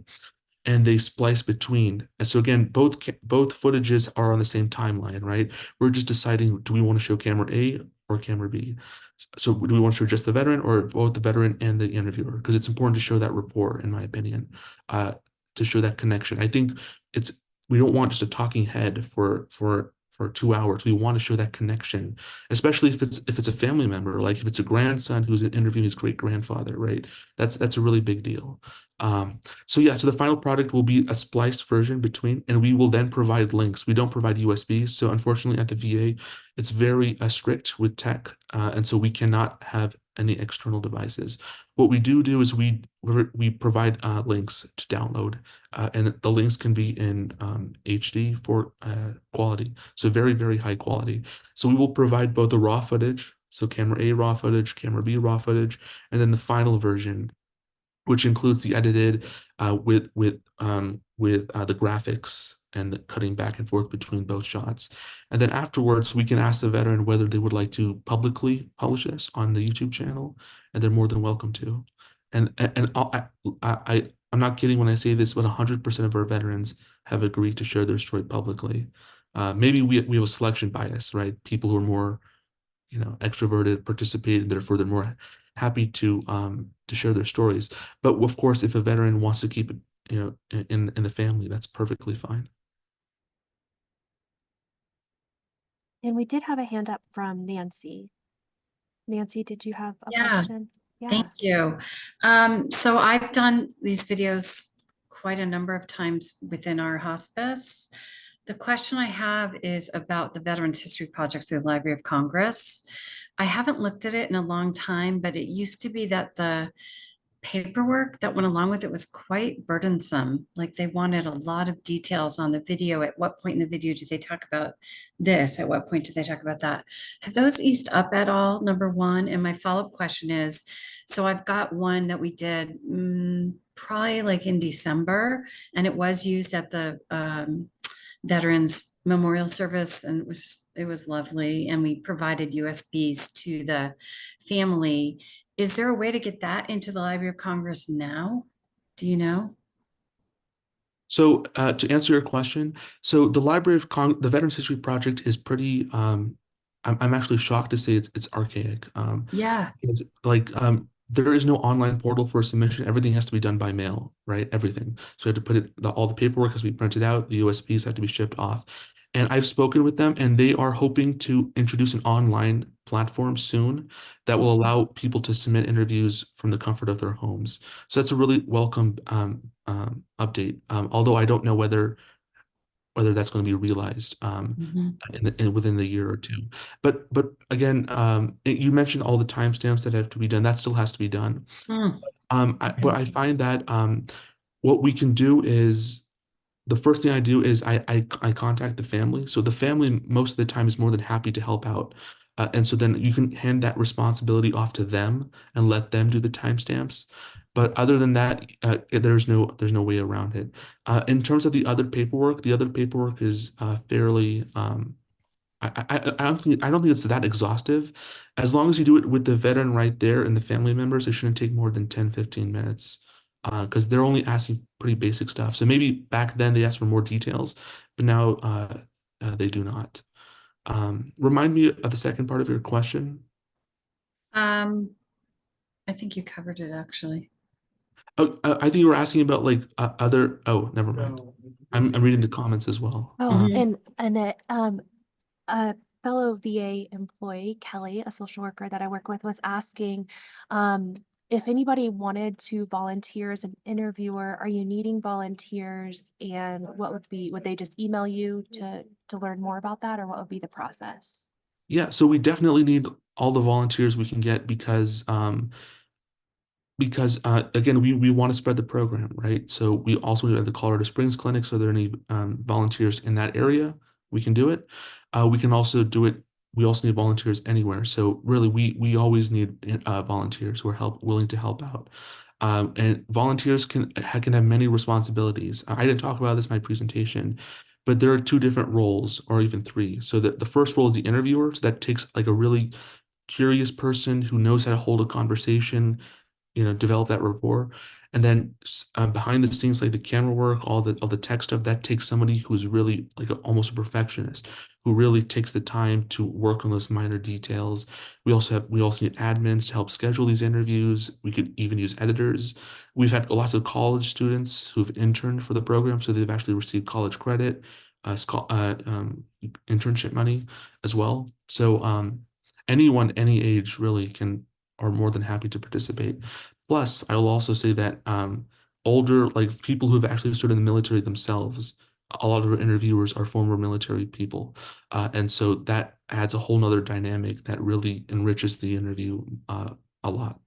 and they splice between. And so again, both footages are on the same timeline, right? We're just deciding, do we want to show camera A or camera B? So do we want to show just the veteran, or both the veteran and the interviewer? Because it's important to show that rapport, in my opinion, to show that connection. I think we don't want just a talking head for 2 hours. We want to show that connection, especially if it's a family member, like if it's a grandson who's interviewing his great grandfather, right? That's a really big deal. So the final product will be a spliced version between, and we will then provide links. We don't provide USBs, so unfortunately at the VA, it's very strict with tech, and so we cannot have any external devices. What we do is we provide links to download, and the links can be in HD for quality, so very, very high quality. So we will provide both the raw footage, so camera A raw footage, camera B raw footage, and then the final version, which includes the edited with the graphics and the cutting back and forth between both shots. And then afterwards, we can ask the veteran whether they would like to publicly publish this on the YouTube channel, and they're more than welcome to. And I'm not kidding when I say this, but 100% of our veterans have agreed to share their story publicly. Maybe we have a selection bias, right? People who are more, extroverted, participate, and therefore they're more happy to share their stories. But of course, if a veteran wants to keep it, in the family, that's perfectly fine. And we did have a hand up from Nancy. Nancy, did you have a Yeah, question? thank you. So I've done these videos quite a number of times within our hospice. The question I have is about the Veterans History Project through the Library of Congress. I haven't looked at it in a long time, but it used to be that the paperwork that went along with it was quite burdensome. Like they wanted a lot of details on the video. At what point in the video did they talk about this? At what point did they talk about that? Have those eased up at all, number one? And my follow-up question is, so I've got one that we did probably like in December, and it was used at the Veterans Memorial Service, and it was lovely. And we provided USBs to the family. Is there a way to get that into the Library of Congress now? Do you know? So to answer your question, so the the Veterans History Project is pretty, I'm actually shocked to say it's archaic. Yeah. It's like, there is no online portal for submission. Everything has to be done by mail, right? Everything. So you have to put all the paperwork has to be printed out. The USBs have to be shipped off. And I've spoken with them, and they are hoping to introduce an online platform soon that will allow people to submit interviews from the comfort of their homes. So that's a really welcome update. Although I don't know whether that's going to be realized within the year or two. But again, you mentioned all the timestamps that have to be done. That still has to be done. But I find that what we can do is the first thing I do is I contact the family. So the family most of the time is more than happy to help out. And so then you can hand that responsibility off to them and let them do the timestamps. But other than that, there's no way around it. In terms of the other paperwork is fairly I don't think it's that exhaustive. As long as you do it with the veteran right there and the family members, it shouldn't take more than 10-15 minutes. Because they're only asking pretty basic stuff. So maybe back then they asked for more details, but now they do not. Remind me of the second part of your question. I think you covered it actually. Oh, I think you were asking about like other. Oh, never mind. I'm reading the comments as well. Oh, and Annette, a fellow VA employee, Kelly, a social worker that I work with, was asking if anybody wanted to volunteer as an interviewer. Are you needing volunteers, and what would they just email you to learn more about that, or what would be the process? Yeah, so we definitely need all the volunteers we can get because again, we want to spread the program, right? So we also need the Colorado Springs Clinic. So there are any volunteers in that area, we can do it. We can also do it. We also need volunteers anywhere. So really, we always need volunteers who are willing to help out. And volunteers can have many responsibilities. I didn't talk about this in my presentation, but there are 2 different roles, or even 3. So the first role is the interviewer. So that takes like a really curious person who knows how to hold a conversation, develop that rapport. And then behind the scenes, like the camera work, all the tech stuff, that takes somebody who's really like almost a perfectionist, who really takes the time to work on those minor details. We also need admins to help schedule these interviews. We could even use editors. We've had lots of college students who've interned for the program, so they've actually received college credit, internship money as well. So anyone, any age really are more than happy to participate. Plus, I will also say that older, like people who have actually served in the military themselves, a lot of our interviewers are former military people. And so that adds a whole nother dynamic that really enriches the interview a lot.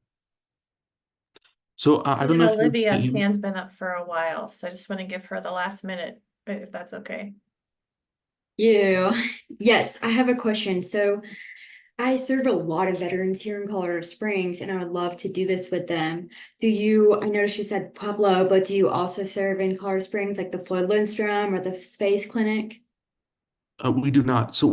So I don't know if Olivia's hand's been up for a while, so I just want to give her the last minute, if that's okay. Yes, I have a question. So I serve a lot of veterans here in Colorado Springs, and I would love to do this with them. I noticed you said Pueblo, but do you also serve in Colorado Springs, like the Floyd Lindstrom or the Space Clinic? We do not. So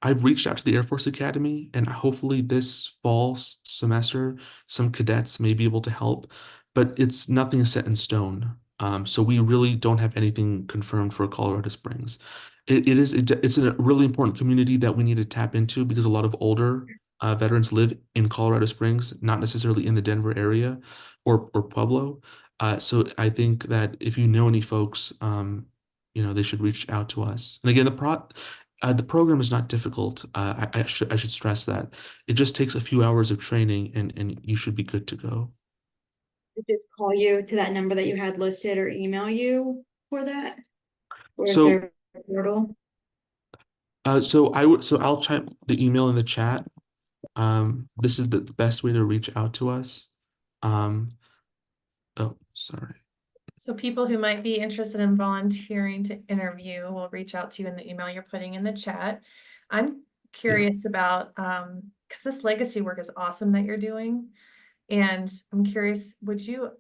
I've reached out to the Air Force Academy, and hopefully this fall semester, some cadets may be able to help, but it's nothing set in stone. So we really don't have anything confirmed for Colorado Springs. It's a really important community that we need to tap into because a lot of older veterans live in Colorado Springs, not necessarily in the Denver area or Pueblo. So I think that if you know any folks, they should reach out to us. And again, the program is not difficult. I should stress that. It just takes a few hours of training, and you should be good to go. Just call you to that number that you had listed or email you for that? Or is So- there a portal? So I'll type the email in the chat. This is the best way to reach out to us. Oh, sorry. So people who might be interested in volunteering to interview will reach out to you in the email you're putting in the chat. I'm curious about, because this legacy work is awesome that you're doing. And I'm curious, do you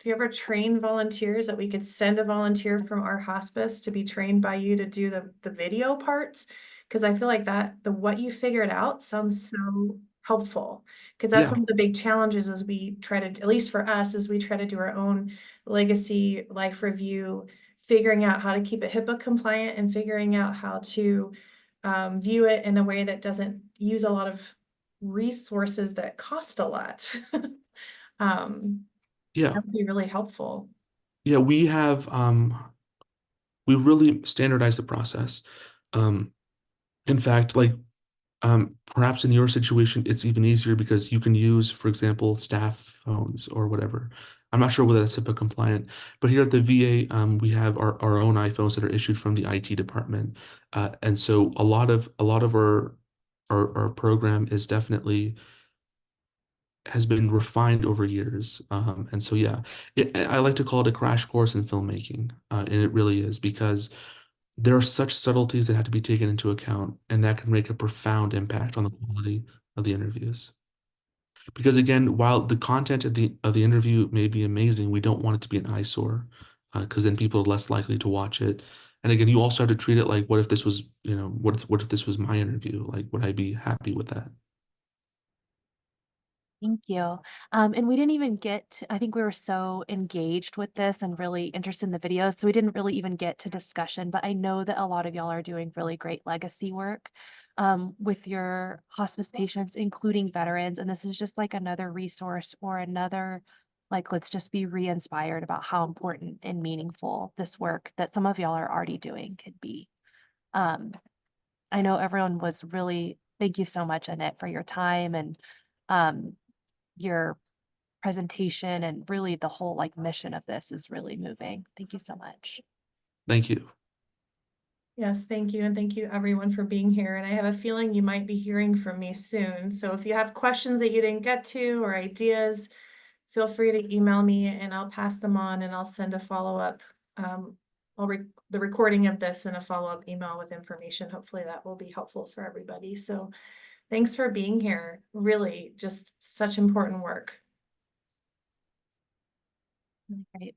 ever train volunteers that we could send a volunteer from our hospice to be trained by you to do the video parts? Because I feel like what you figured out sounds so helpful. Because that's Yeah. one of the big challenges as we try to, at least for us, as we try to do our own legacy life review, figuring out how to keep it HIPAA compliant and figuring out how to view it in a way that doesn't use a lot of resources that cost a lot. Yeah. That would be really helpful. Yeah, we have we really standardized the process. In fact, like perhaps in your situation, it's even easier because you can use, for example, staff phones or whatever. I'm not sure whether that's HIPAA compliant, but here at the VA, we have our own iPhones that are issued from the IT department. And so a lot of our program is definitely has been refined over years. And so, yeah, I like to call it a crash course in filmmaking. And it really is, because there are such subtleties that have to be taken into account, and that can make a profound impact on the quality of the interviews. Because again, while the content of the interview may be amazing, we don't want it to be an eyesore, because then people are less likely to watch it. And again, you also have to treat it like, what if this was, what if this was my interview? Like, would I be happy with that? Thank you. And we didn't even get to, I think we were so engaged with this and really interested in the videos, so we didn't really even get to discussion, but I know that a lot of y'all are doing really great legacy work with your hospice patients, including veterans. And this is just like another resource or another, like, let's just be re-inspired about how important and meaningful this work that some of y'all are already doing could be. I know everyone was really, thank you so much, Annette, for your time and your presentation, and really the whole like mission of this is really moving. Thank you so much. Thank you. Yes, thank you. And thank you everyone for being here. And I have a feeling you might be hearing from me soon. So if you have questions that you didn't get to or ideas, feel free to email me and I'll pass them on, and I'll send a follow-up, the recording of this and a follow-up email with information. Hopefully that will be helpful for everybody. So thanks for being here. Really just such important work. Great.